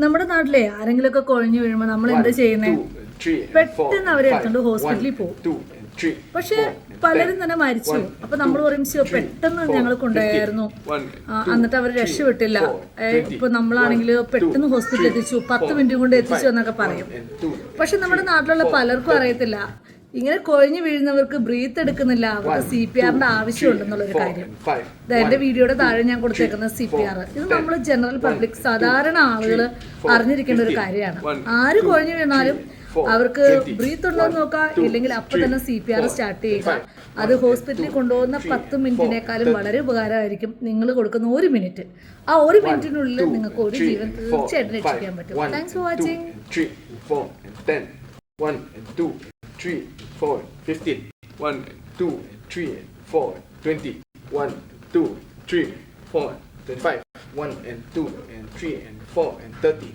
നമ്മുടെ നാട്ടിലെ ആരെങ്കിലുമൊക്കെ കൊഴിഞ്ഞു വീഴുമ്പോൾ നമ്മൾ എന്താ ചെയ്യുന്നത്? പെട്ടെന്ന് അവരെ എടുത്തോണ്ട് ഹോസ്പിറ്റലിൽ പോകും. പക്ഷെ പലരും തന്നെ മരിച്ചു. അപ്പൊ നമ്മൾ പറയും പെട്ടെന്ന് ഞങ്ങൾ കൊണ്ടുപോയായിരുന്നു, എന്നിട്ട് അവർ രക്ഷപ്പെട്ടില്ല. ഇപ്പൊ നമ്മളാണെങ്കിൽ പെട്ടെന്ന് ഹോസ്പിറ്റലിൽ എത്തിച്ചു, 10 മിനിറ്റ് കൊണ്ട് എത്തിച്ചു എന്നൊക്കെ പറയും. പക്ഷെ നമ്മുടെ നാട്ടിലുള്ള പലർക്കും അറിയത്തില്ല, ഇങ്ങനെ കൊഴിഞ്ഞു വീഴുന്നവർക്ക് ബ്രീത്ത് എടുക്കുന്നില്ല, അവർക്ക് CPRന്റെ ആവശ്യമുണ്ടെന്നുള്ളൊരു കാര്യം. എന്റെ വീഡിയോയുടെ താഴെ ഞാൻ കൊടുത്തേക്കുന്ന CPR, ഇത് നമ്മൾ ജനറൽ പബ്ലിക് സാധാരണ ആളുകൾ അറിഞ്ഞിരിക്കേണ്ട ഒരു കാര്യമാണ്. ആര് കൊഴിഞ്ഞു വീണാലും അവർക്ക് ബ്രീത്ത് ഉണ്ടോ എന്ന് നോക്കുക, ഇല്ലെങ്കിൽ അപ്പൊ തന്നെ CPR സ്റ്റാർട്ട് ചെയ്യുക. അത് ഹോസ്പിറ്റലിൽ കൊണ്ടുപോകുന്ന 10 മിനിറ്റിനേക്കാളും വളരെ ഉപകാരമായിരിക്കും നിങ്ങൾ കൊടുക്കുന്ന 1 മിനിറ്റ്. ആ 1 മിനിറ്റിനുള്ളിൽ നിങ്ങൾക്ക് ഒരു ജീവൻ തീർച്ചയായിട്ടും രക്ഷിക്കാൻ പറ്റും. Thanks for watching. 1 2 3 4 15 1 2 3 4 20 1 2 3 4 25 1 and 2 and 3 and 4 and 30